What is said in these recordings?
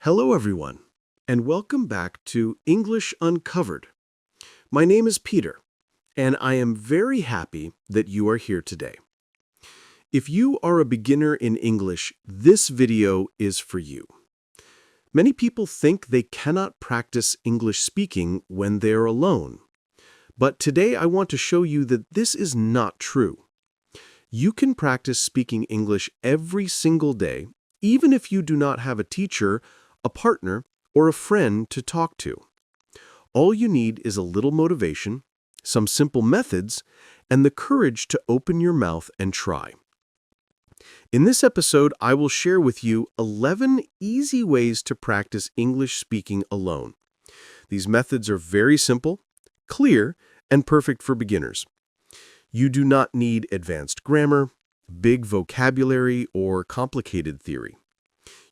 Hello, everyone, and welcome back to English Uncovered. My name is Peter, and I am very happy that you are here today. If you are a beginner in English, this video is for you. Many people think they cannot practice English speaking when they're alone. But today I want to show you that this is not true. You can practice speaking English every single day, even if you do not have a teacher, a partner, or a friend to talk to. All you need is a little motivation, some simple methods, and the courage to open your mouth and try. In this episode, I will share with you 11 easy ways to practice English speaking alone. These methods are very simple, clear, and perfect for beginners. You do not need advanced grammar, big vocabulary, or complicated theory.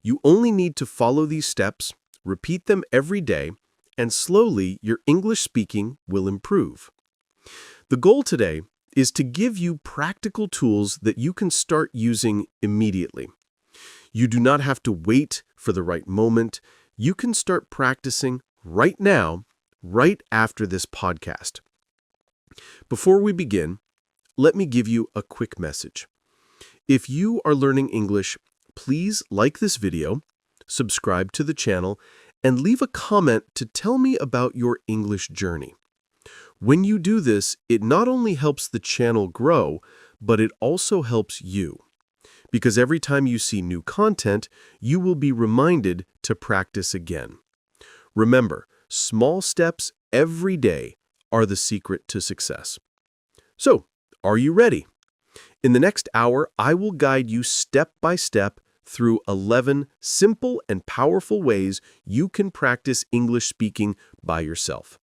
You only need to follow these steps, repeat them every day, and slowly your English speaking will improve. The goal today is to give you practical tools that you can start using immediately. You do not have to wait for the right moment. You can start practicing right now, right after this podcast. Before we begin, let me give you a quick message. If you are learning English, please like this video, subscribe to the channel, and leave a comment to tell me about your English journey. When you do this, it not only helps the channel grow, but it also helps you. Because every time you see new content, you will be reminded to practice again. Remember, small steps every day are the secret to success. So, are you ready? In the next hour, I will guide you step by step through 11 simple and powerful ways you can practice English speaking by yourself.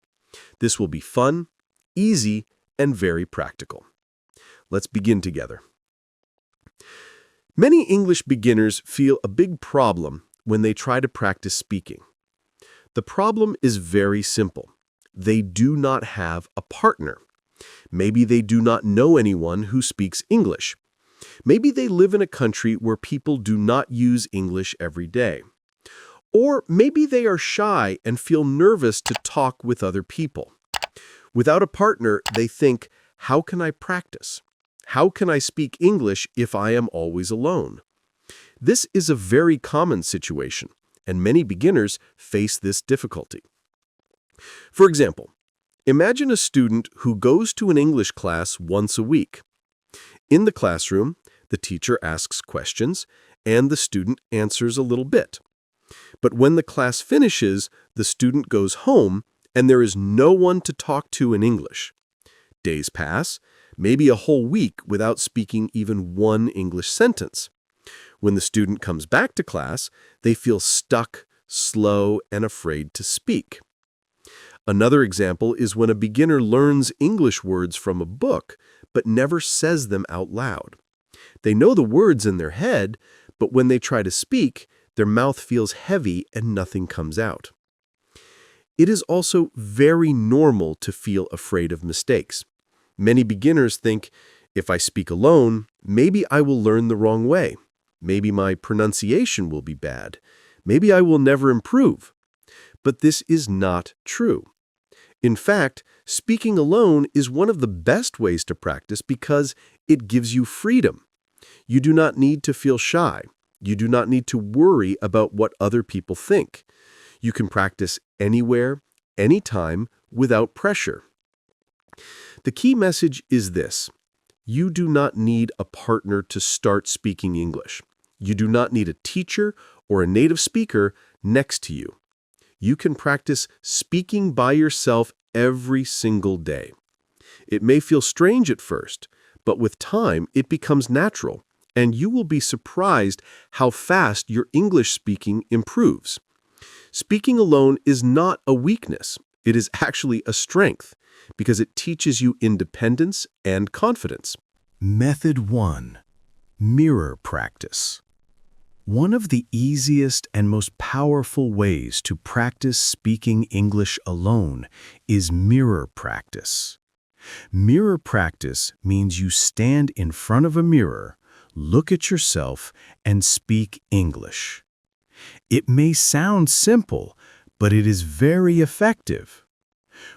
This will be fun, easy, and very practical. Let's begin together. Many English beginners feel a big problem when they try to practice speaking. The problem is very simple. They do not have a partner. Maybe they do not know anyone who speaks English. Maybe they live in a country where people do not use English every day. Or maybe they are shy and feel nervous to talk with other people. Without a partner, they think, how can I practice? How can I speak English if I am always alone? This is a very common situation, and many beginners face this difficulty. For example, imagine a student who goes to an English class once a week. In the classroom, the teacher asks questions, and the student answers a little bit. But when the class finishes, the student goes home, and there is no one to talk to in English. Days pass, maybe a whole week without speaking even one English sentence. When the student comes back to class, they feel stuck, slow, and afraid to speak. Another example is when a beginner learns English words from a book, but never says them out loud. They know the words in their head, but when they try to speak, their mouth feels heavy and nothing comes out. It is also very normal to feel afraid of mistakes. Many beginners think, if I speak alone, maybe I will learn the wrong way. Maybe my pronunciation will be bad. Maybe I will never improve. But this is not true. In fact, speaking alone is one of the best ways to practice because it gives you freedom. You do not need to feel shy. You do not need to worry about what other people think. You can practice anywhere, anytime, without pressure. The key message is this: you do not need a partner to start speaking English. You do not need a teacher or a native speaker next to you. You can practice speaking by yourself every single day. It may feel strange at first, but with time it becomes natural, and you will be surprised how fast your English speaking improves. Speaking alone is not a weakness. It is actually a strength, because it teaches you independence and confidence. Method 1. Mirror practice. One of the easiest and most powerful ways to practice speaking English alone is mirror practice. Mirror practice means you stand in front of a mirror, look at yourself, and speak English. It may sound simple, but it is very effective.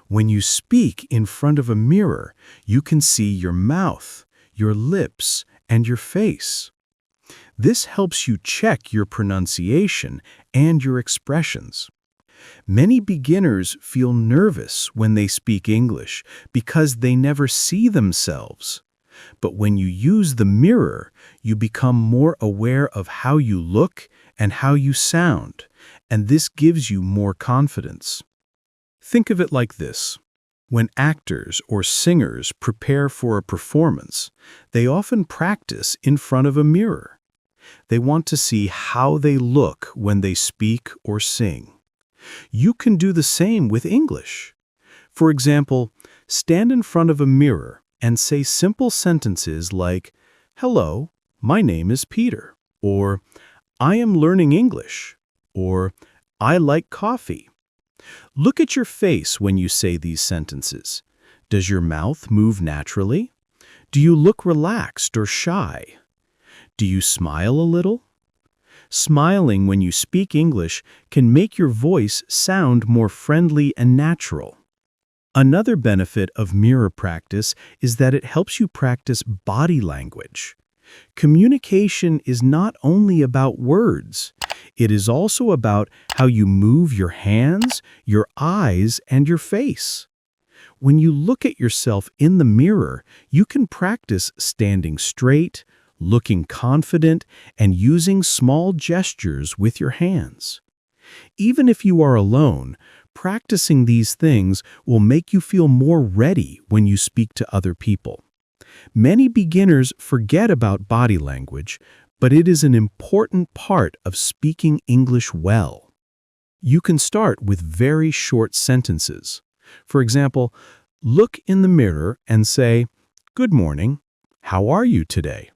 When you speak in front of a mirror, you can see your mouth, your lips, and your face. This helps you check your pronunciation and your expressions. Many beginners feel nervous when they speak English because they never see themselves. But when you use the mirror, you become more aware of how you look and how you sound, and this gives you more confidence. Think of it like this. When actors or singers prepare for a performance, they often practice in front of a mirror. They want to see how they look when they speak or sing. You can do the same with English. For example, stand in front of a mirror and say simple sentences like, "Hello, my name is Peter," or "I am learning English," or "I like coffee." Look at your face when you say these sentences. Does your mouth move naturally? Do you look relaxed or shy? Do you smile a little? Smiling when you speak English can make your voice sound more friendly and natural. Another benefit of mirror practice is that it helps you practice body language. Communication is not only about words. It is also about how you move your hands, your eyes, and your face. When you look at yourself in the mirror, you can practice standing straight, looking confident, and using small gestures with your hands. Even if you are alone, practicing these things will make you feel more ready when you speak to other people. Many beginners forget about body language, but it is an important part of speaking English well. You can start with very short sentences. For example, look in the mirror and say, "Good morning. How are you today?"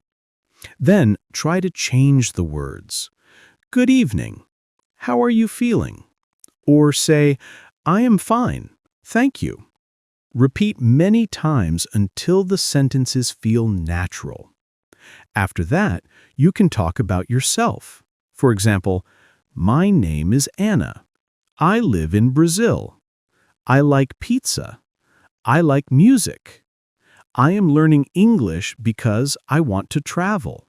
Then try to change the words. "Good evening. How are you feeling?" Or say, "I am fine. Thank you." Repeat many times until the sentences feel natural. After that, you can talk about yourself. For example, "My name is Anna. I live in Brazil. I like pizza. I like music. I am learning English because I want to travel."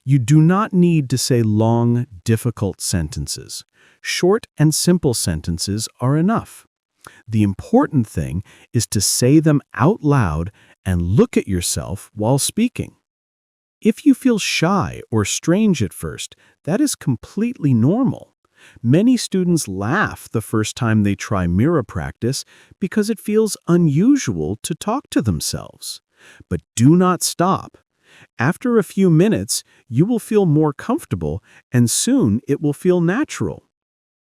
You do not need to say long, difficult sentences. Short and simple sentences are enough. The important thing is to say them out loud and look at yourself while speaking. If you feel shy or strange at first, that is completely normal. Many students laugh the first time they try mirror practice because it feels unusual to talk to themselves. But do not stop. After a few minutes, you will feel more comfortable, and soon it will feel natural.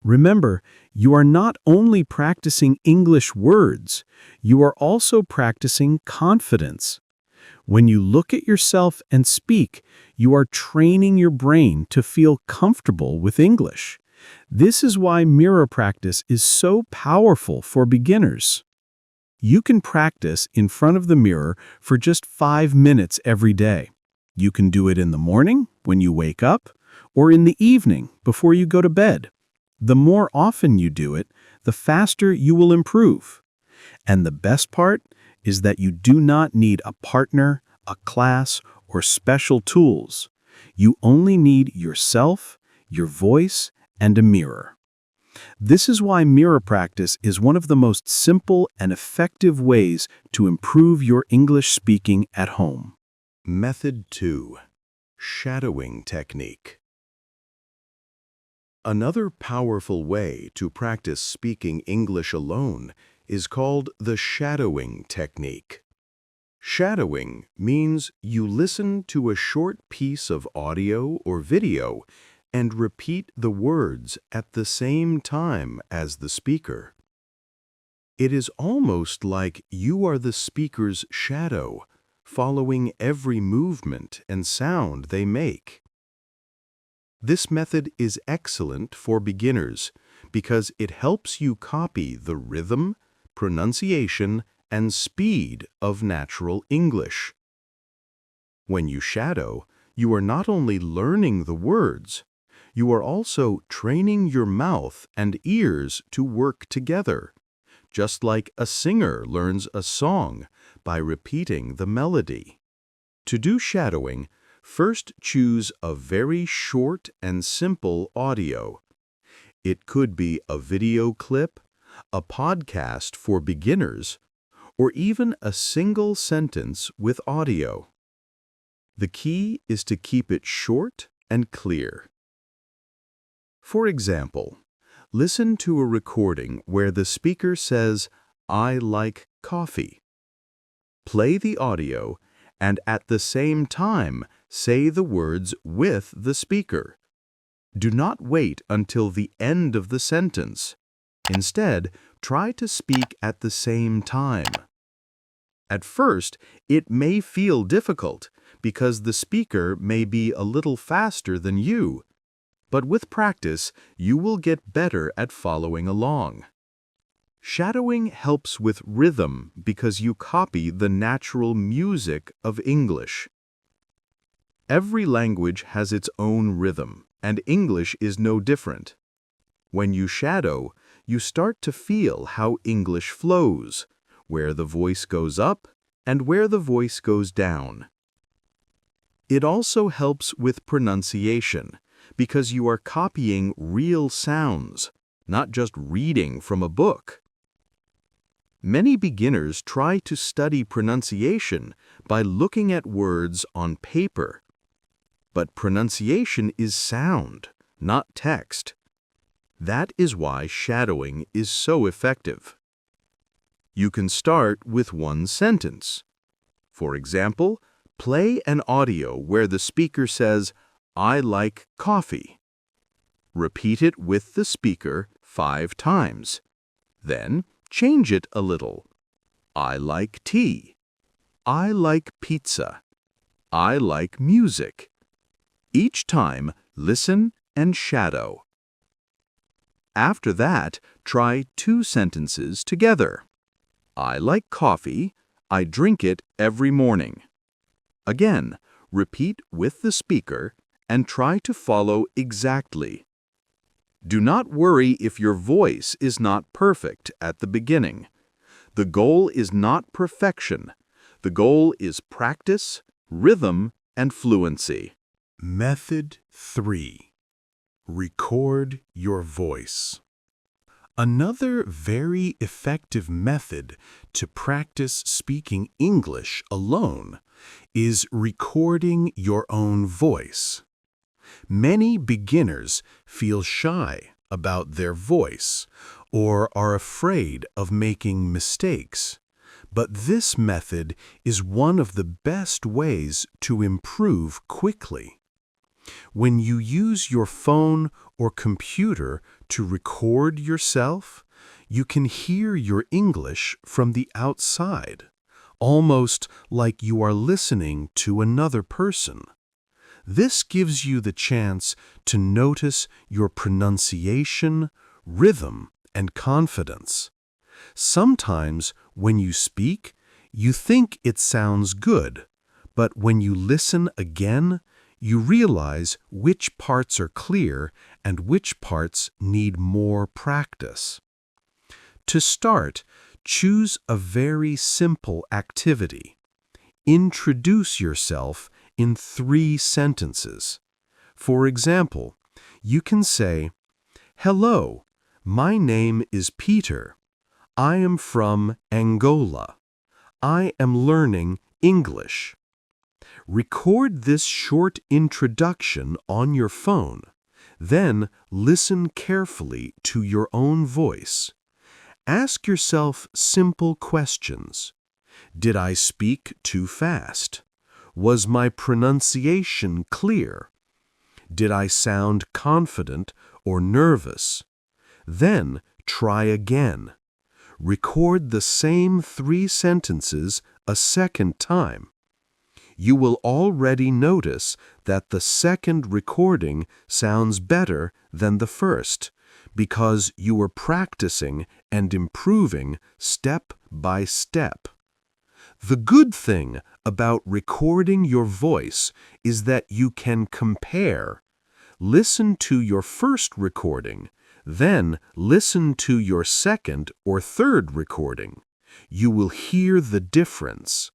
Remember, you are not only practicing English words, you are also practicing confidence. When you look at yourself and speak, you are training your brain to feel comfortable with English. This is why mirror practice is so powerful for beginners. You can practice in front of the mirror for just 5 minutes every day. You can do it in the morning when you wake up, or in the evening before you go to bed. The more often you do it, the faster you will improve. And the best part is that you do not need a partner, a class, or special tools. You only need yourself, your voice, and a mirror. This is why mirror practice is one of the most simple and effective ways to improve your English speaking at home. Method 2. Shadowing technique. Another powerful way to practice speaking English alone is called the shadowing technique. Shadowing means you listen to a short piece of audio or video and repeat the words at the same time as the speaker. It is almost like you are the speaker's shadow, following every movement and sound they make. This method is excellent for beginners because it helps you copy the rhythm, pronunciation, and speed of natural English. When you shadow, you are not only learning the words, You are also training your mouth and ears to work together, just like a singer learns a song by repeating the melody. To do shadowing, first choose a very short and simple audio. It could be a video clip, a podcast for beginners, or even a single sentence with audio. The key is to keep it short and clear. For example, listen to a recording where the speaker says, "I like coffee." Play the audio and at the same time say the words with the speaker. Do not wait until the end of the sentence. Instead, try to speak at the same time. At first, it may feel difficult because the speaker may be a little faster than you, but with practice, you will get better at following along. Shadowing helps with rhythm because you copy the natural music of English. Every language has its own rhythm, and English is no different. When you shadow, you start to feel how English flows, where the voice goes up and where the voice goes down. It also helps with pronunciation, because you are copying real sounds, not just reading from a book. Many beginners try to study pronunciation by looking at words on paper. But pronunciation is sound, not text. That is why shadowing is so effective. You can start with one sentence. For example, play an audio where the speaker says, "I like coffee." Repeat it with the speaker 5 times. Then change it a little. "I like tea." "I like pizza." "I like music." Each time, listen and shadow. After that, try 2 sentences together. "I like coffee. I drink it every morning." Again, repeat with the speaker and try to follow exactly. Do not worry if your voice is not perfect at the beginning. The goal is not perfection. The goal is practice, rhythm, and fluency. Method 3. Record your voice. Another very effective method to practice speaking English alone is recording your own voice. Many beginners feel shy about their voice or are afraid of making mistakes, but this method is one of the best ways to improve quickly. When you use your phone or computer to record yourself, you can hear your English from the outside, almost like you are listening to another person. This gives you the chance to notice your pronunciation, rhythm, and confidence. Sometimes when you speak, you think it sounds good, but when you listen again, you realize which parts are clear and which parts need more practice. To start, choose a very simple activity. Introduce yourself in 3 sentences. For example, you can say, "Hello, my name is Peter. I am from Angola. I am learning English." Record this short introduction on your phone. Then listen carefully to your own voice. Ask yourself simple questions. Did I speak too fast? Was my pronunciation clear? Did I sound confident or nervous? Then try again. Record the same 3 sentences a second time. You will already notice that the second recording sounds better than the first because you are practicing and improving step by step. The good thing about recording your voice is that you can compare. Listen to your first recording, then listen to your second or third recording. You will hear the difference.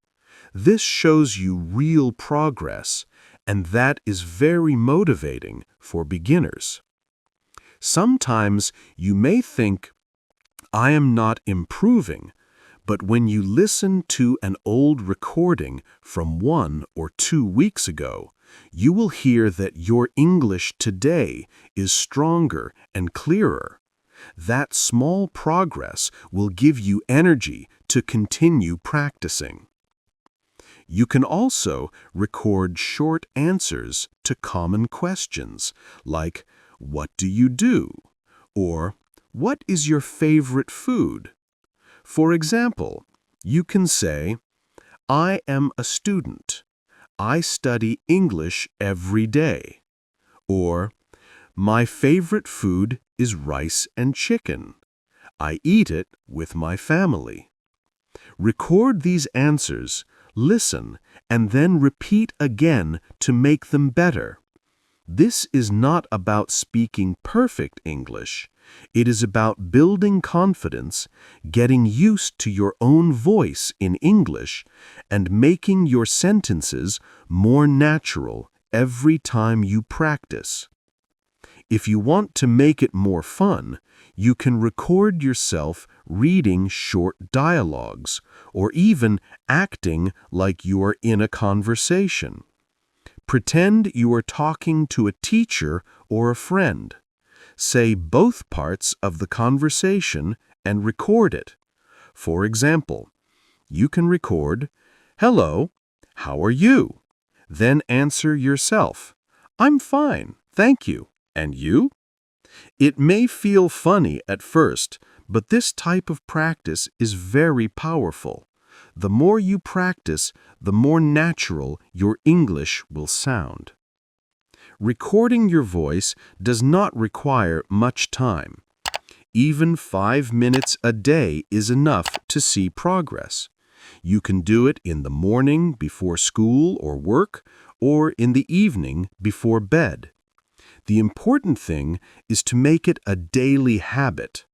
This shows you real progress, and that is very motivating for beginners. Sometimes you may think, I am not improving, but when you listen to an old recording from 1 or 2 weeks ago, you will hear that your English today is stronger and clearer. That small progress will give you energy to continue practicing. You can also record short answers to common questions like, "What do you do?" or "What is your favorite food?" For example, you can say, I am a student. I study English every day. Or, my favorite food is rice and chicken. I eat it with my family. Record these answers, listen, and then repeat again to make them better. This is not about speaking perfect English. It is about building confidence, getting used to your own voice in English, and making your sentences more natural every time you practice. If you want to make it more fun, you can record yourself reading short dialogues, or even acting like you are in a conversation. Pretend you are talking to a teacher or a friend. Say both parts of the conversation and record it. For example, you can record, "Hello, how are you?" Then answer yourself, "I'm fine, thank you. And you?" It may feel funny at first, but this type of practice is very powerful. The more you practice, the more natural your English will sound. Recording your voice does not require much time. Even 5 minutes a day is enough to see progress. You can do it in the morning before school or work, or in the evening before bed. The important thing is to make it a daily habit.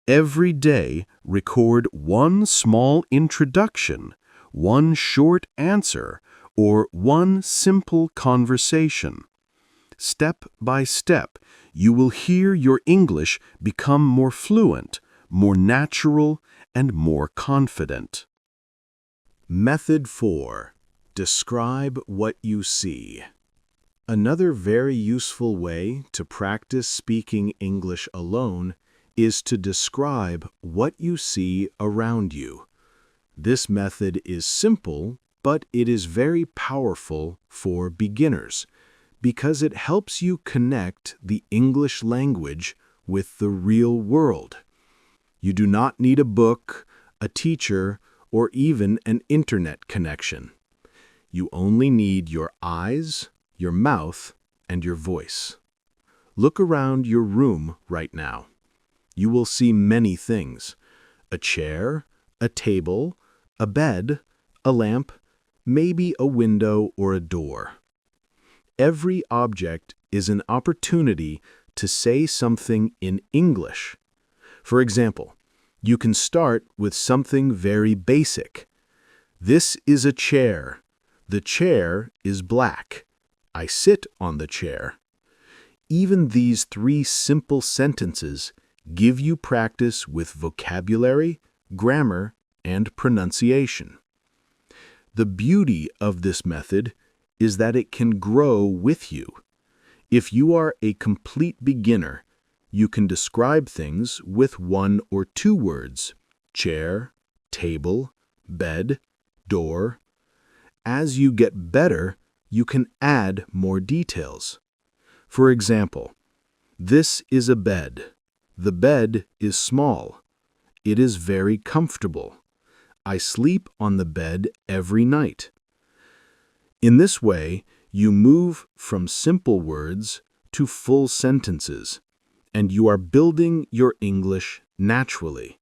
Every day, record one small introduction, one short answer, or one simple conversation. Step by step, you will hear your English become more fluent, more natural, and more confident. Method 4. Describe what you see. Another very useful way to practice speaking English alone is to describe what you see around you. This method is simple, but it is very powerful for beginners because it helps you connect the English language with the real world. You do not need a book, a teacher, or even an internet connection. You only need your eyes, your mouth, and your voice. Look around your room right now. You will see many things: a chair, a table, a bed, a lamp, maybe a window or a door. Every object is an opportunity to say something in English. For example, you can start with something very basic. This is a chair. The chair is black. I sit on the chair. Even these 3 simple sentences give you practice with vocabulary, grammar, and pronunciation. The beauty of this method is that it can grow with you. If you are a complete beginner, you can describe things with 1 or 2 words: chair, table, bed, door. As you get better, you can add more details. For example, this is a bed. The bed is small. It is very comfortable. I sleep on the bed every night. In this way, you move from simple words to full sentences, and you are building your English naturally.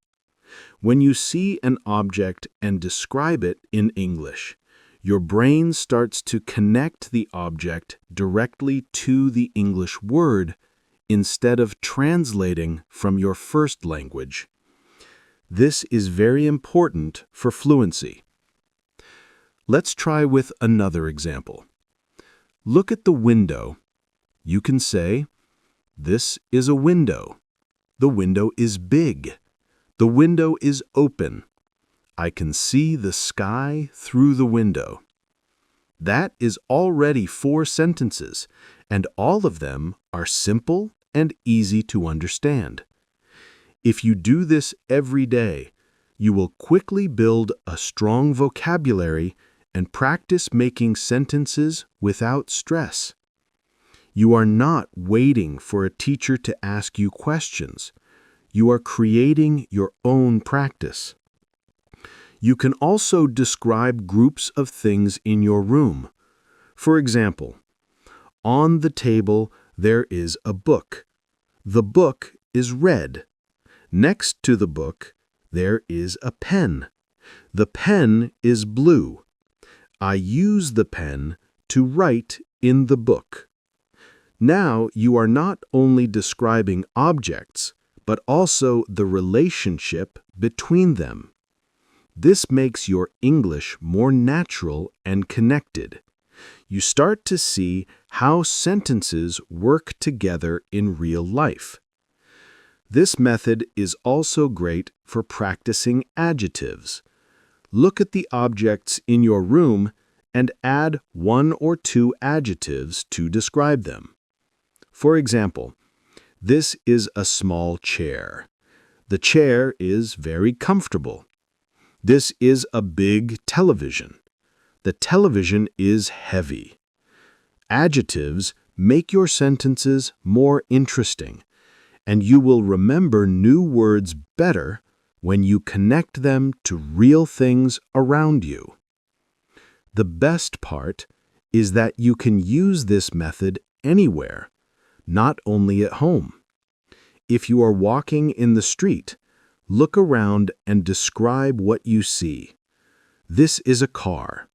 When you see an object and describe it in English, Your brain starts to connect the object directly to the English word instead of translating from your first language. This is very important for fluency. Let's try with another example. Look at the window. You can say, "This is a window. The window is big. The window is open. I can see the sky through the window." That is already 4 sentences, and all of them are simple and easy to understand. If you do this every day, you will quickly build a strong vocabulary and practice making sentences without stress. You are not waiting for a teacher to ask you questions. You are creating your own practice. You can also describe groups of things in your room. For example, on the table there is a book. The book is red. Next to the book, there is a pen. The pen is blue. I use the pen to write in the book. Now you are not only describing objects, but also the relationship between them. This makes your English more natural and connected. You start to see how sentences work together in real life. This method is also great for practicing adjectives. Look at the objects in your room and add 1 or 2 adjectives to describe them. For example, this is a small chair. The chair is very comfortable. This is a big television. The television is heavy. Adjectives make your sentences more interesting, and you will remember new words better when you connect them to real things around you. The best part is that you can use this method anywhere, not only at home. If you are walking in the street, look around and describe what you see. This is a car.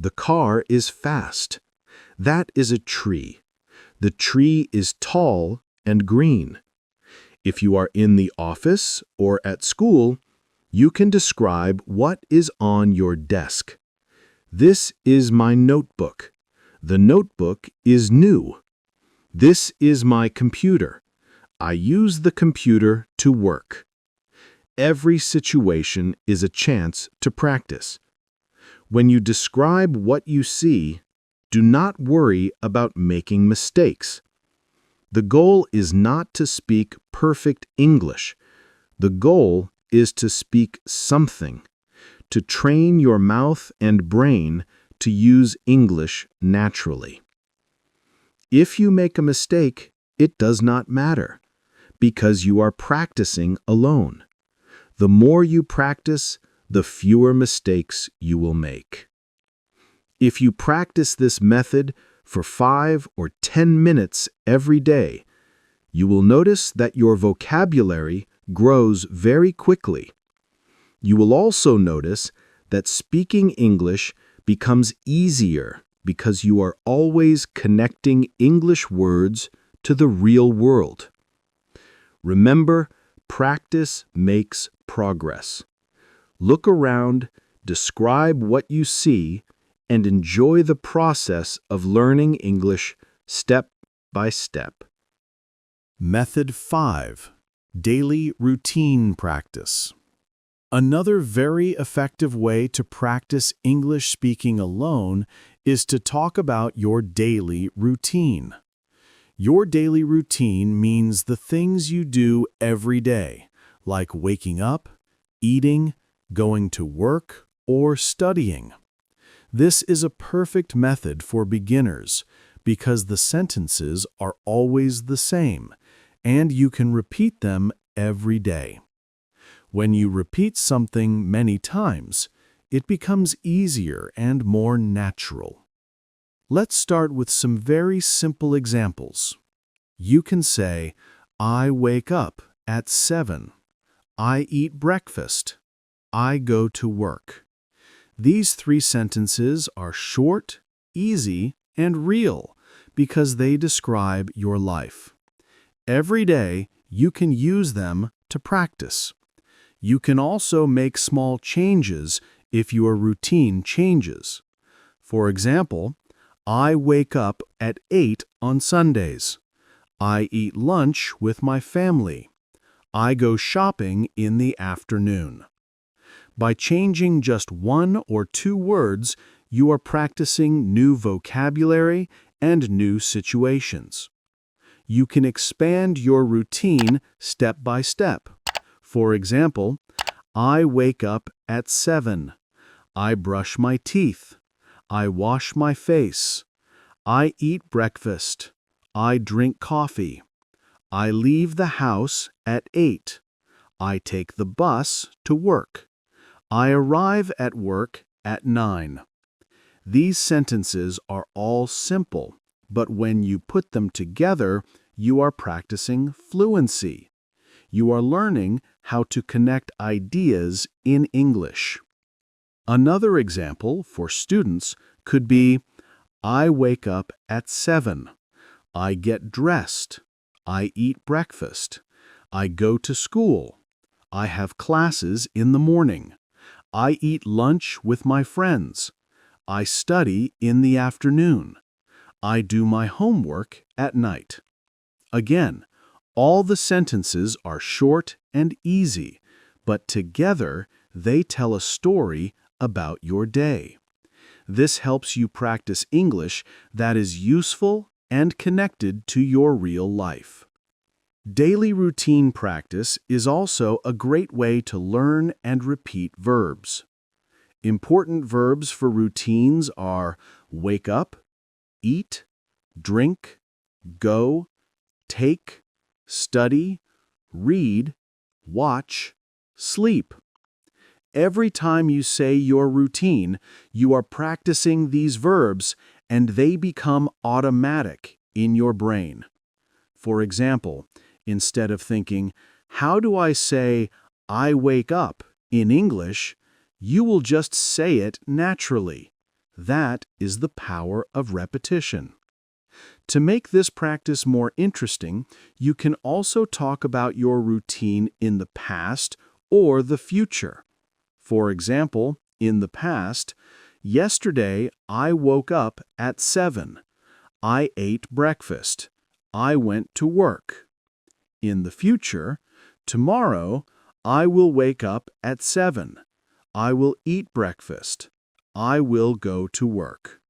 The car is fast. That is a tree. The tree is tall and green. If you are in the office or at school, you can describe what is on your desk. This is my notebook. The notebook is new. This is my computer. I use the computer to work. Every situation is a chance to practice. When you describe what you see, do not worry about making mistakes. The goal is not to speak perfect English. The goal is to speak something, to train your mouth and brain to use English naturally. If you make a mistake, it does not matter, because you are practicing alone. The more you practice, the fewer mistakes you will make. If you practice this method for 5 or 10 minutes every day, you will notice that your vocabulary grows very quickly. You will also notice that speaking English becomes easier because you are always connecting English words to the real world. Remember, practice makes progress. Look around, describe what you see, and enjoy the process of learning English step by step. Method 5. Daily routine practice. Another very effective way to practice English speaking alone is to talk about your daily routine. Your daily routine means the things you do every day, like waking up, eating, going to work, or studying. This is a perfect method for beginners because the sentences are always the same, and you can repeat them every day. When you repeat something many times, it becomes easier and more natural. Let's start with some very simple examples. You can say, I wake up at 7. I eat breakfast. I go to work. These 3 sentences are short, easy, and real because they describe your life. Every day, you can use them to practice. You can also make small changes if your routine changes. For example, I wake up at 8 on Sundays. I eat lunch with my family. I go shopping in the afternoon. By changing just 1 or 2 words, you are practicing new vocabulary and new situations. You can expand your routine step by step. For example, I wake up at 7. I brush my teeth. I wash my face. I eat breakfast. I drink coffee. I leave the house at 8. I take the bus to work. I arrive at work at 9. These sentences are all simple, but when you put them together, you are practicing fluency. You are learning how to connect ideas in English. Another example for students could be, I wake up at 7. I get dressed. I eat breakfast. I go to school. I have classes in the morning. I eat lunch with my friends. I study in the afternoon. I do my homework at night. Again, all the sentences are short and easy, but together they tell a story about your day. This helps you practice English that is useful and connected to your real life. Daily routine practice is also a great way to learn and repeat verbs. Important verbs for routines are wake up, eat, drink, go, take, study, read, watch, sleep. Every time you say your routine, you are practicing these verbs and they become automatic in your brain. For example, instead of thinking, how do I say I wake up in English, you will just say it naturally. That is the power of repetition. To make this practice more interesting, you can also talk about your routine in the past or the future. For example, in the past, yesterday I woke up at 7. I ate breakfast. I went to work. In the future, tomorrow I will wake up at 7. I will eat breakfast. I will go to work.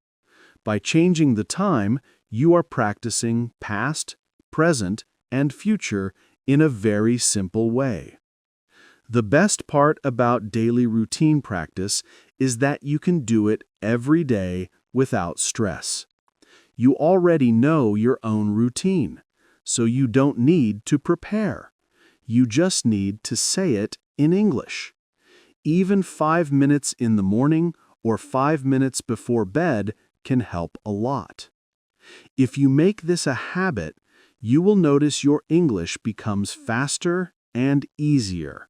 By changing the time, you are practicing past, present, and future in a very simple way. The best part about daily routine practice is that you can do it every day without stress. You already know your own routine, so you don't need to prepare. You just need to say it in English. Even 5 minutes in the morning or 5 minutes before bed can help a lot. If you make this a habit, you will notice your English becomes faster and easier.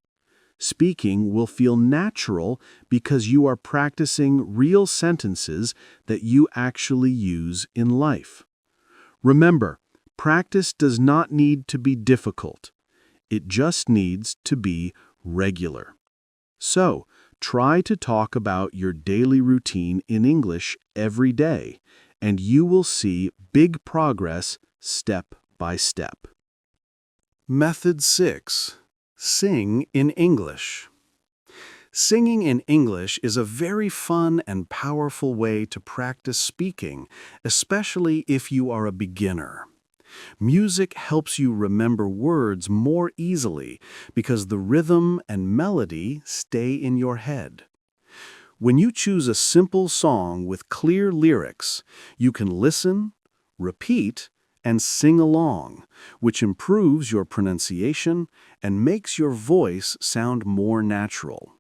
Speaking will feel natural because you are practicing real sentences that you actually use in life. Remember, practice does not need to be difficult. It just needs to be regular. So, try to talk about your daily routine in English every day, and you will see big progress step by step. Method 6. Sing in English. Singing in English is a very fun and powerful way to practice speaking, especially if you are a beginner. Music helps you remember words more easily because the rhythm and melody stay in your head. When you choose a simple song with clear lyrics, you can listen, repeat, and sing along, which improves your pronunciation and makes your voice sound more natural.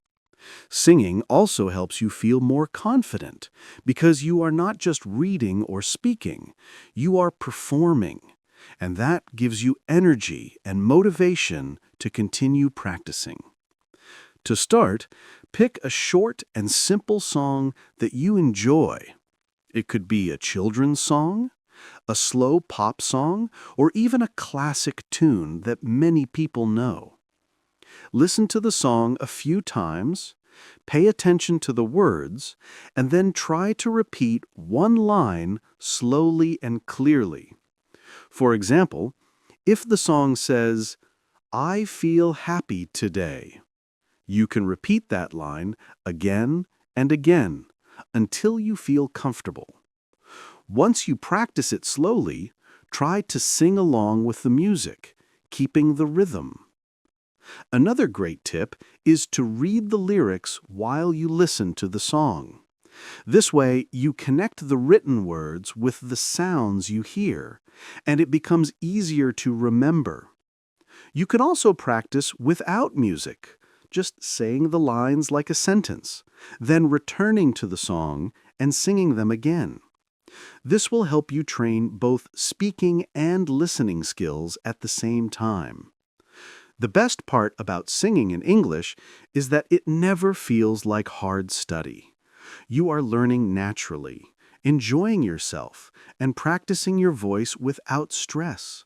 Singing also helps you feel more confident because you are not just reading or speaking, you are performing. And that gives you energy and motivation to continue practicing. To start, pick a short and simple song that you enjoy. It could be a children's song, a slow pop song, or even a classic tune that many people know. Listen to the song a few times, pay attention to the words, and then try to repeat one line slowly and clearly. For example, if the song says, "I feel happy today," you can repeat that line again and again until you feel comfortable. Once you practice it slowly, try to sing along with the music, keeping the rhythm. Another great tip is to read the lyrics while you listen to the song. This way, you connect the written words with the sounds you hear, and it becomes easier to remember. You can also practice without music, just saying the lines like a sentence, then returning to the song and singing them again. This will help you train both speaking and listening skills at the same time. The best part about singing in English is that it never feels like hard study. You are learning naturally, enjoying yourself, and practicing your voice without stress.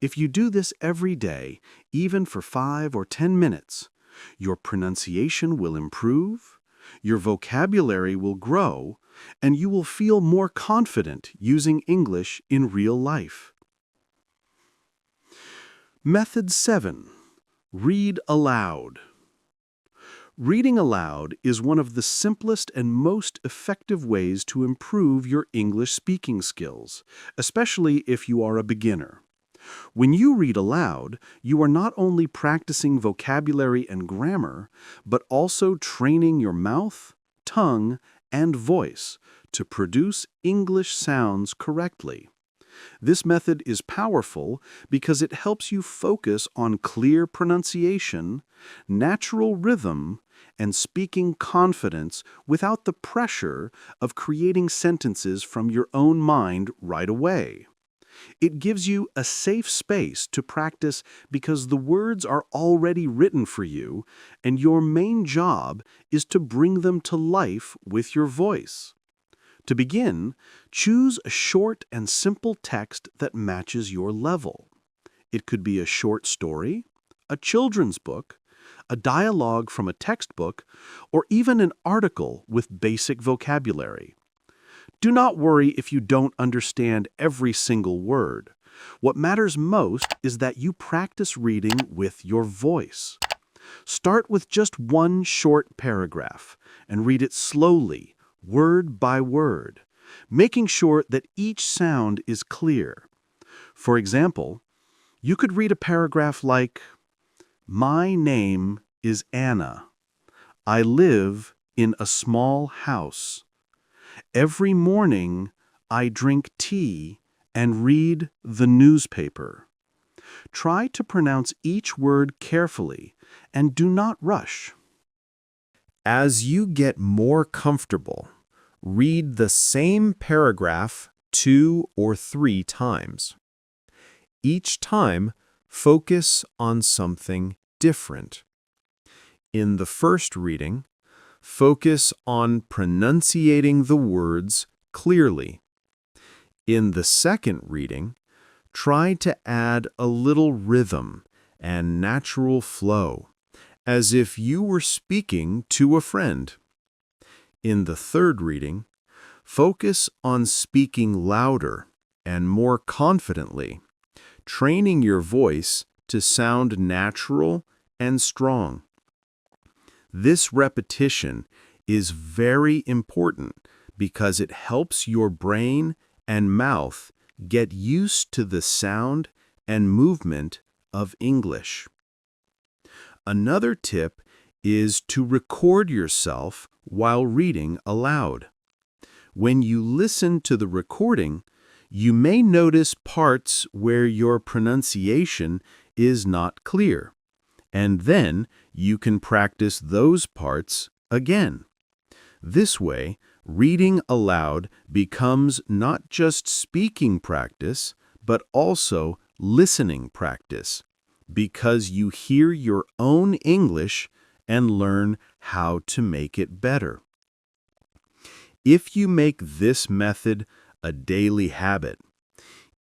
If you do this every day, even for 5 or 10 minutes, your pronunciation will improve, your vocabulary will grow, and you will feel more confident using English in real life. Method 7. Read aloud. Reading aloud is one of the simplest and most effective ways to improve your English speaking skills, especially if you are a beginner. When you read aloud, you are not only practicing vocabulary and grammar, but also training your mouth, tongue, and voice to produce English sounds correctly. This method is powerful because it helps you focus on clear pronunciation, natural rhythm, and speaking confidence without the pressure of creating sentences from your own mind right away. It gives you a safe space to practice because the words are already written for you, and your main job is to bring them to life with your voice. To begin, choose a short and simple text that matches your level. It could be a short story, a children's book, a dialogue from a textbook, or even an article with basic vocabulary. Do not worry if you don't understand every single word. What matters most is that you practice reading with your voice. Start with just one short paragraph and read it slowly, word by word, making sure that each sound is clear. For example, you could read a paragraph like, "My name is Anna. I live in a small house. Every morning, I drink tea and read the newspaper." Try to pronounce each word carefully and do not rush. As you get more comfortable, read the same paragraph 2 or 3 times. Each time, focus on something different. In the first reading, focus on pronunciating the words clearly. In the second reading, try to add a little rhythm and natural flow, as if you were speaking to a friend. In the third reading, focus on speaking louder and more confidently, training your voice to sound natural and strong. This repetition is very important because it helps your brain and mouth get used to the sound and movement of English. Another tip is to record yourself while reading aloud. When you listen to the recording, you may notice parts where your pronunciation is not clear, and then you can practice those parts again. This way, reading aloud becomes not just speaking practice, but also listening practice, because you hear your own English and learn how to make it better. If you make this method a daily habit,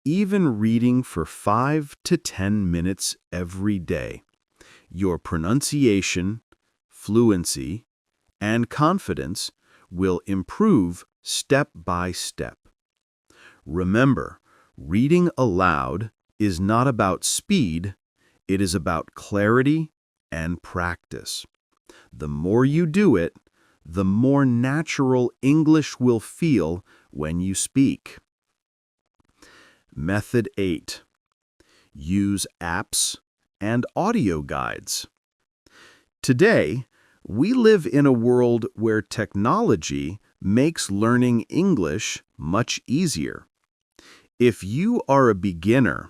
even reading for 5 to 10 minutes every day, your pronunciation, fluency, and confidence will improve step by step. Remember, reading aloud is not about speed, it is about clarity and practice. The more you do it, the more natural English will feel when you speak. Method 8. Use apps and audio guides. Today, we live in a world where technology makes learning English much easier. If you are a beginner,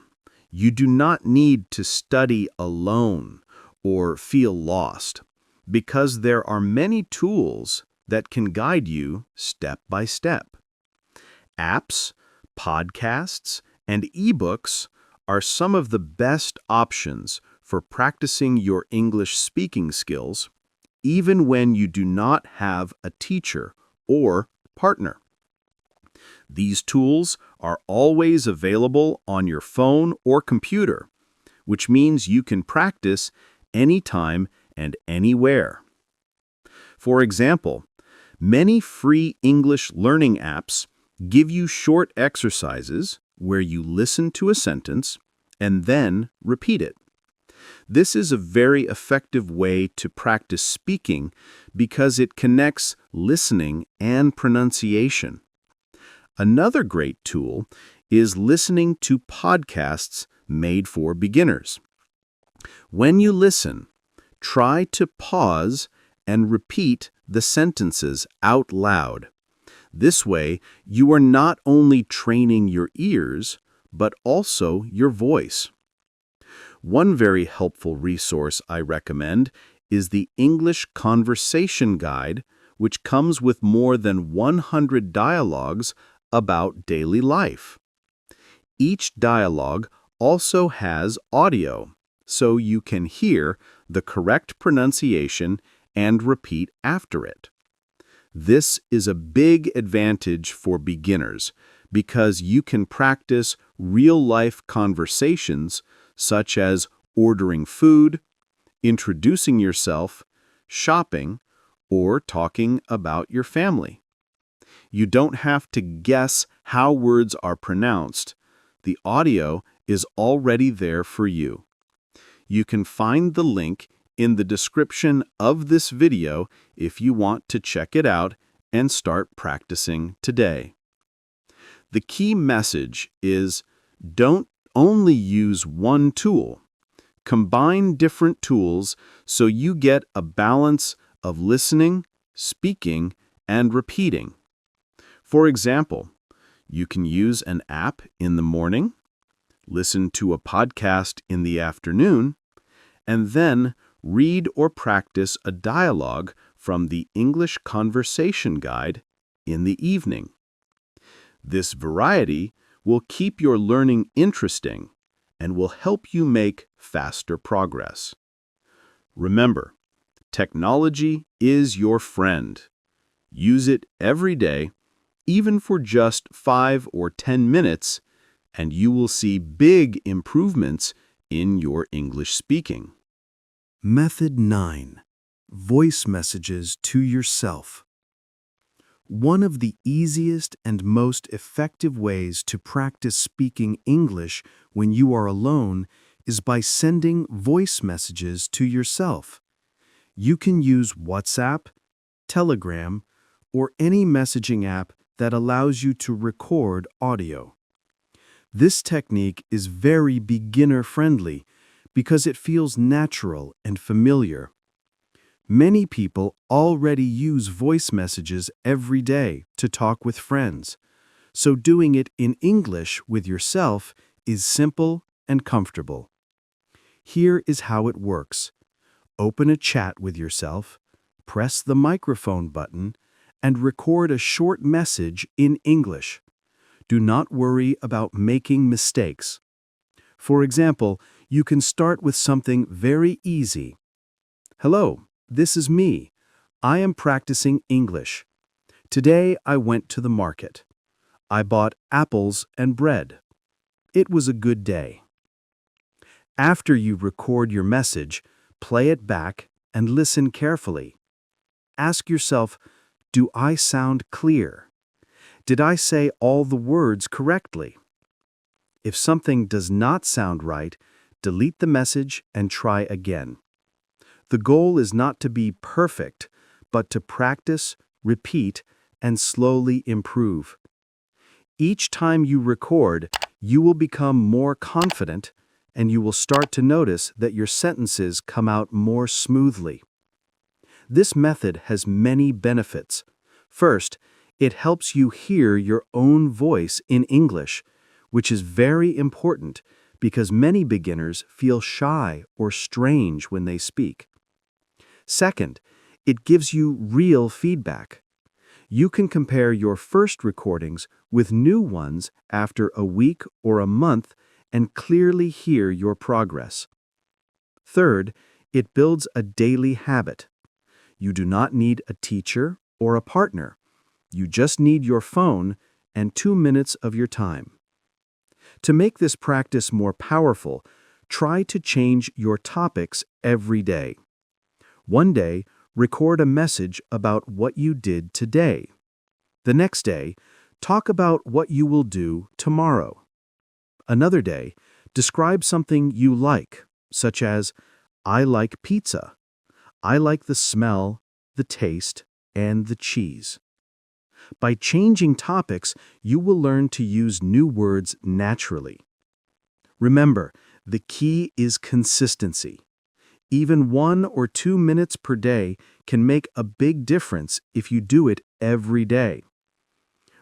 you do not need to study alone or feel lost, because there are many tools that can guide you step by step. Apps, podcasts, and ebooks are some of the best options for practicing your English speaking skills, even when you do not have a teacher or partner. These tools are always available on your phone or computer, which means you can practice anytime and anywhere. For example, many free English learning apps give you short exercises where you listen to a sentence and then repeat it. This is a very effective way to practice speaking because it connects listening and pronunciation. Another great tool is listening to podcasts made for beginners. When you listen, try to pause and repeat the sentences out loud. This way, you are not only training your ears, but also your voice. One very helpful resource I recommend is the English Conversation Guide, which comes with more than 100 dialogues about daily life. Each dialogue also has audio, so you can hear the correct pronunciation and repeat after it. This is a big advantage for beginners because you can practice real-life conversations such as ordering food, introducing yourself, shopping, or talking about your family. You don't have to guess how words are pronounced. The audio is already there for you. You can find the link in the description of this video if you want to check it out and start practicing today. The key message is don't only use one tool. Combine different tools so you get a balance of listening, speaking, and repeating. For example, you can use an app in the morning, listen to a podcast in the afternoon, and then read or practice a dialogue from the English Conversation Guide in the evening. This variety will keep your learning interesting and will help you make faster progress. Remember, technology is your friend. Use it every day, even for just 5 or 10 minutes, and you will see big improvements in your English speaking. Method 9. Voice messages to yourself. One of the easiest and most effective ways to practice speaking English when you are alone is by sending voice messages to yourself. You can use WhatsApp, Telegram, or any messaging app that allows you to record audio. This technique is very beginner-friendly because it feels natural and familiar. Many people already use voice messages every day to talk with friends, so doing it in English with yourself is simple and comfortable. Here is how it works. Open a chat with yourself, press the microphone button, and record a short message in English. Do not worry about making mistakes. For example, you can start with something very easy. Hello, This is me. I am practicing English. Today I went to the market. I bought apples and bread. It was a good day. After you record your message, play it back and listen carefully. Ask yourself, do I sound clear? Did I say all the words correctly? If something does not sound right, delete the message and try again. The goal is not to be perfect, but to practice, repeat, and slowly improve. Each time you record, you will become more confident, and you will start to notice that your sentences come out more smoothly. This method has many benefits. First, it helps you hear your own voice in English, which is very important because many beginners feel shy or strange when they speak. Second, it gives you real feedback. You can compare your first recordings with new ones after a week or a month and clearly hear your progress. Third, it builds a daily habit. You do not need a teacher or a partner. You just need your phone and 2 minutes of your time. To make this practice more powerful, try to change your topics every day. One day, record a message about what you did today. The next day, talk about what you will do tomorrow. Another day, describe something you like, such as, I like pizza. I like the smell, the taste, and the cheese. By changing topics, you will learn to use new words naturally. Remember, the key is consistency. Even 1 or 2 minutes per day can make a big difference if you do it every day.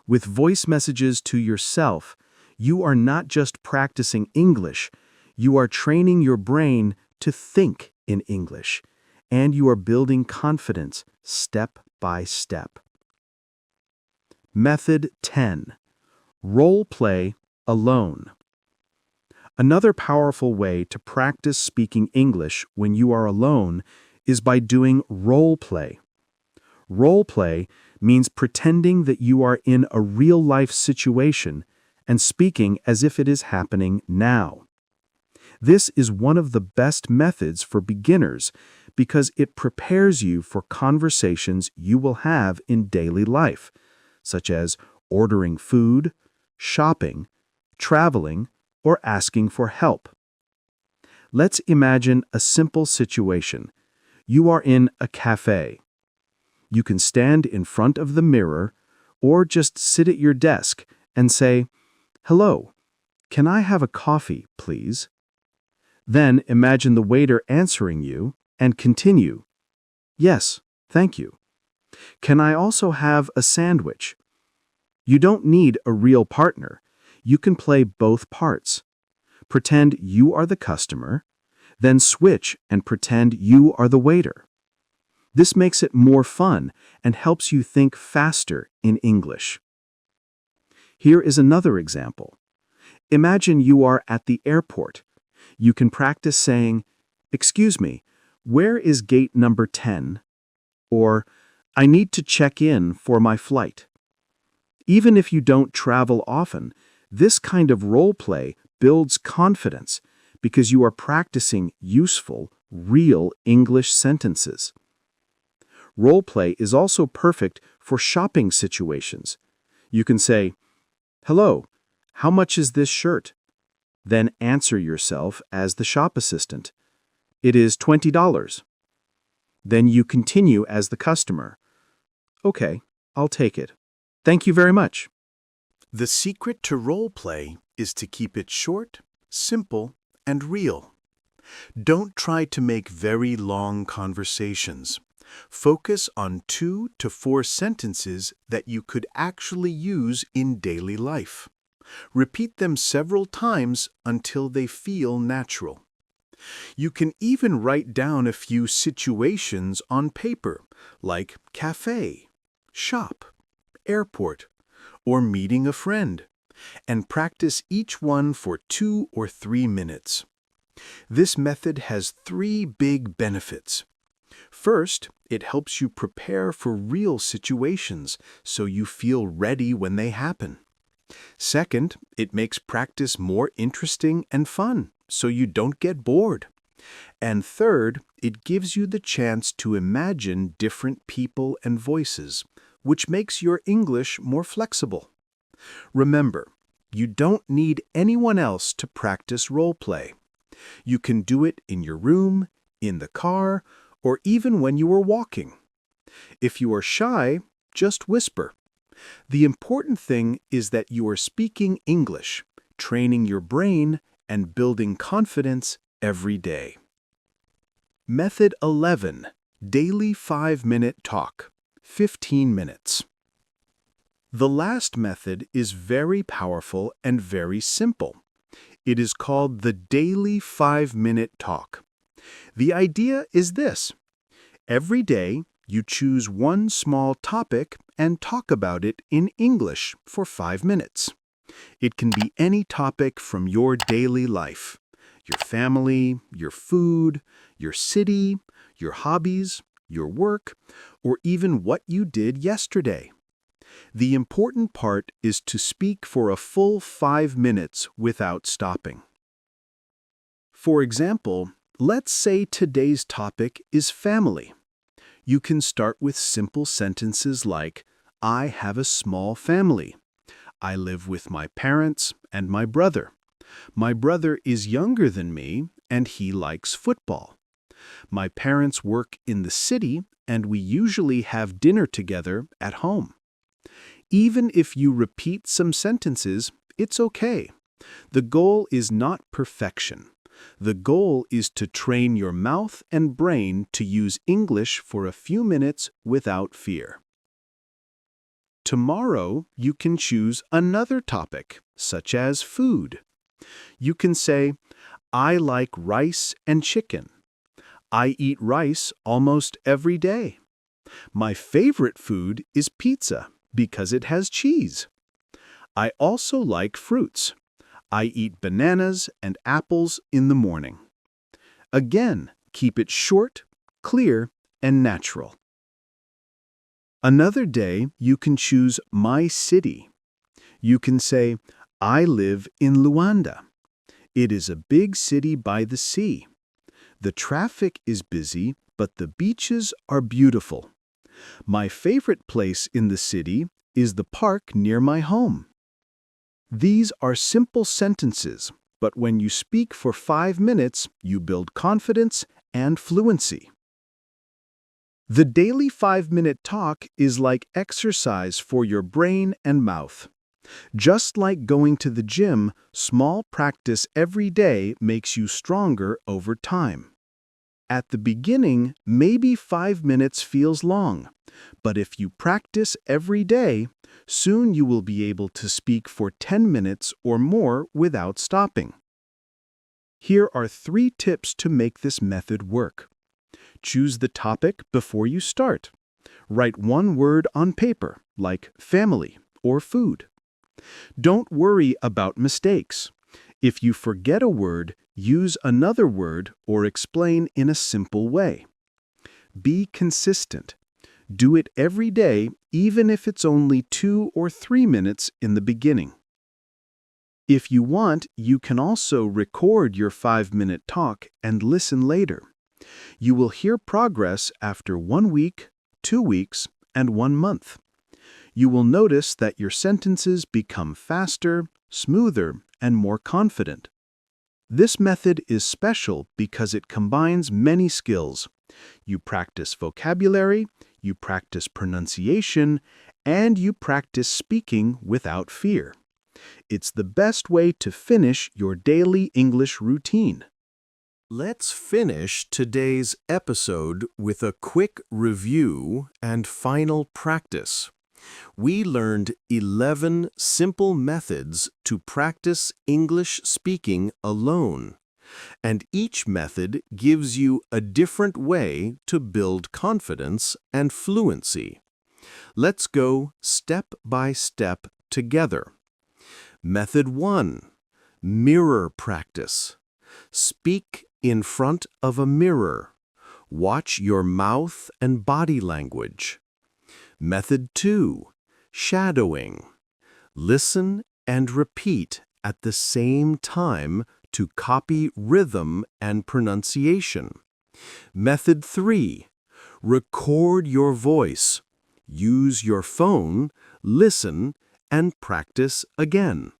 With voice messages to yourself, you are not just practicing English, you are training your brain to think in English, and you are building confidence step by step. Method 10. Role play alone. Another powerful way to practice speaking English when you are alone is by doing role play. Role play means pretending that you are in a real-life situation and speaking as if it is happening now. This is one of the best methods for beginners because it prepares you for conversations you will have in daily life, such as ordering food, shopping, traveling, or asking for help. Let's imagine a simple situation. You are in a cafe. You can stand in front of the mirror or just sit at your desk and say, "Hello, can I have a coffee, please?" Then imagine the waiter answering you and continue, "Yes, thank you. Can I also have a sandwich?" You don't need a real partner. You can play both parts. Pretend you are the customer, then switch and pretend you are the waiter. This makes it more fun and helps you think faster in English. Here is another example. Imagine you are at the airport. You can practice saying, "Excuse me, where is gate number 10?" Or, "I need to check in for my flight." Even if you don't travel often, this kind of role play builds confidence because you are practicing useful, real English sentences. Role play is also perfect for shopping situations. You can say, "Hello, how much is this shirt?" Then answer yourself as the shop assistant. "It is $20. Then you continue as the customer. "Okay, I'll take it. Thank you very much." The secret to role play is to keep it short, simple, and real. Don't try to make very long conversations. Focus on 2 to 4 sentences that you could actually use in daily life. Repeat them several times until they feel natural. You can even write down a few situations on paper, like cafe, shop, airport, or meeting a friend, and practice each one for 2 or 3 minutes. This method has 3 big benefits. First, it helps you prepare for real situations so you feel ready when they happen. Second, it makes practice more interesting and fun so you don't get bored. And third, it gives you the chance to imagine different people and voices, which makes your English more flexible. Remember, you don't need anyone else to practice role play. You can do it in your room, in the car, or even when you are walking. If you are shy, just whisper. The important thing is that you are speaking English, training your brain, and building confidence every day. Method 11. Daily 5-minute talk. 15 minutes. The last method is very powerful and very simple. It is called the daily 5-minute talk. The idea is this. Every day, you choose one small topic and talk about it in English for 5 minutes. It can be any topic from your daily life. Your family, your food, your city, your hobbies, your work, or even what you did yesterday. The important part is to speak for a full 5 minutes without stopping. For example, let's say today's topic is family. You can start with simple sentences like, I have a small family. I live with my parents and my brother. My brother is younger than me and he likes football. My parents work in the city and we usually have dinner together at home. Even if you repeat some sentences, it's okay. The goal is not perfection. The goal is to train your mouth and brain to use English for a few minutes without fear. Tomorrow, you can choose another topic, such as food. You can say, I like rice and chicken. I eat rice almost every day. My favorite food is pizza because it has cheese. I also like fruits. I eat bananas and apples in the morning. Again, keep it short, clear, and natural. Another day, you can choose my city. You can say, I live in Luanda. It is a big city by the sea. The traffic is busy, but the beaches are beautiful. My favorite place in the city is the park near my home. These are simple sentences, but when you speak for 5 minutes, you build confidence and fluency. The daily 5-minute talk is like exercise for your brain and mouth. Just like going to the gym, small practice every day makes you stronger over time. At the beginning, maybe 5 minutes feels long, but if you practice every day, soon you will be able to speak for 10 minutes or more without stopping. Here are 3 tips to make this method work. Choose the topic before you start. Write one word on paper, like family or food. Don't worry about mistakes. If you forget a word, use another word or explain in a simple way. Be consistent. Do it every day, even if it's only 2 or 3 minutes in the beginning. If you want, you can also record your 5-minute talk and listen later. You will hear progress after 1 week, 2 weeks, and 1 month. You will notice that your sentences become faster, smoother, and more confident. This method is special because it combines many skills. You practice vocabulary, you practice pronunciation, and you practice speaking without fear. It's the best way to finish your daily English routine. Let's finish today's episode with a quick review and final practice. We learned 11 simple methods to practice English speaking alone, and each method gives you a different way to build confidence and fluency. Let's go step by step together. Method 1. Mirror practice. Speak in front of a mirror. Watch your mouth and body language. Method 2. Shadowing. Listen and repeat at the same time to copy rhythm and pronunciation. Method 3. Record your voice. Use your phone, listen, and practice again.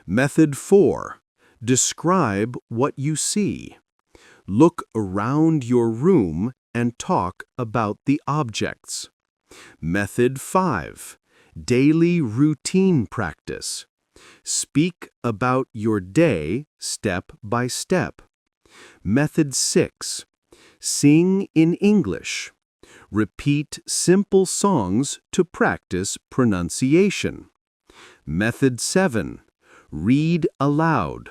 Method 4. Describe what you see. Look around your room and talk about the objects. Method 5. Daily routine practice. Speak about your day step by step. Method 6. Sing in English. Repeat simple songs to practice pronunciation. Method 7. Read aloud.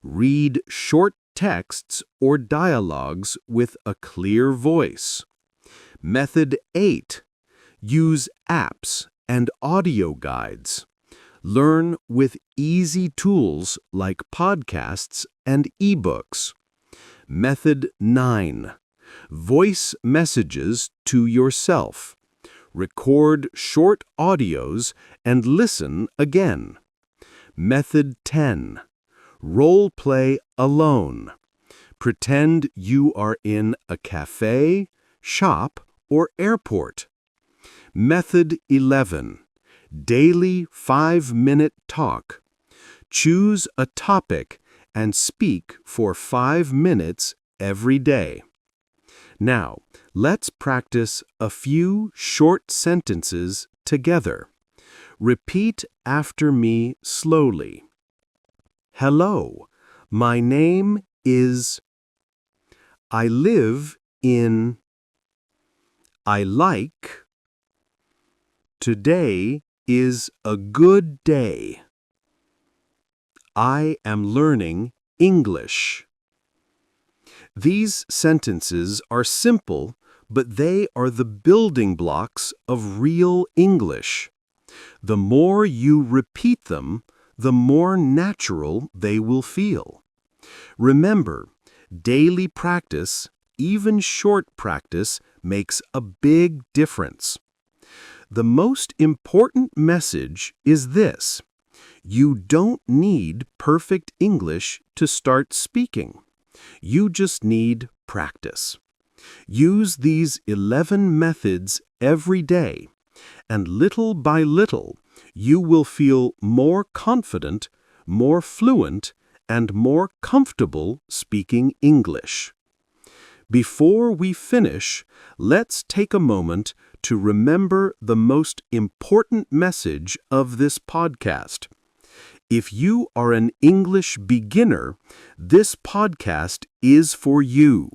Read short texts or dialogues with a clear voice. Method 8. Use apps and audio guides. Learn with easy tools like podcasts and ebooks. Method 9. Voice messages to yourself. Record short audios and listen again. Method 10. Role play alone. Pretend you are in a cafe, shop, or airport. Method 11. Daily 5-minute talk. Choose a topic and speak for 5 minutes every day. Now, let's practice a few short sentences together. Repeat after me slowly. Hello, my name is. I live in. I like. Today is a good day. I am learning English. These sentences are simple, but they are the building blocks of real English. The more you repeat them, the more natural they will feel. Remember, daily practice, even short practice, makes a big difference. The most important message is this: you don't need perfect English to start speaking. You just need practice. Use these 11 methods every day, and little by little, you will feel more confident, more fluent, and more comfortable speaking English. Before we finish, let's take a moment to remember the most important message of this podcast. If you are an English beginner, this podcast is for you.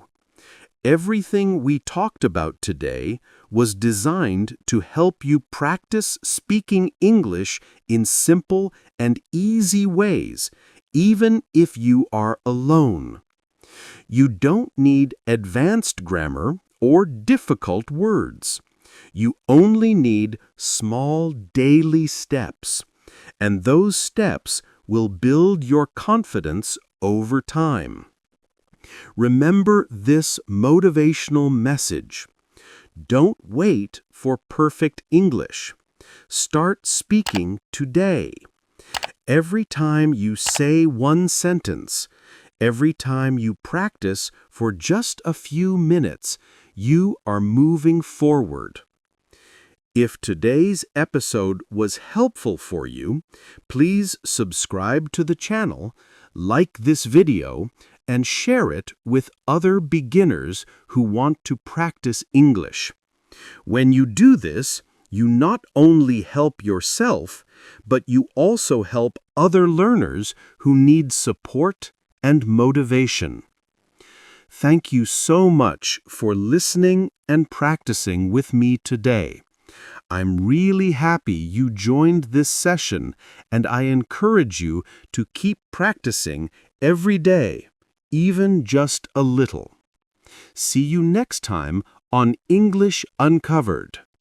Everything we talked about today was designed to help you practice speaking English in simple and easy ways, even if you are alone. You don't need advanced grammar or difficult words. You only need small daily steps, and those steps will build your confidence over time. Remember this motivational message. Don't wait for perfect English. Start speaking today. Every time you say one sentence, every time you practice for just a few minutes, you are moving forward. If today's episode was helpful for you, please subscribe to the channel, like this video, and share it with other beginners who want to practice English. When you do this, you not only help yourself, but you also help other learners who need support and motivation. Thank you so much for listening and practicing with me today. I'm really happy you joined this session, and I encourage you to keep practicing every day, even just a little. See you next time on English Uncovered.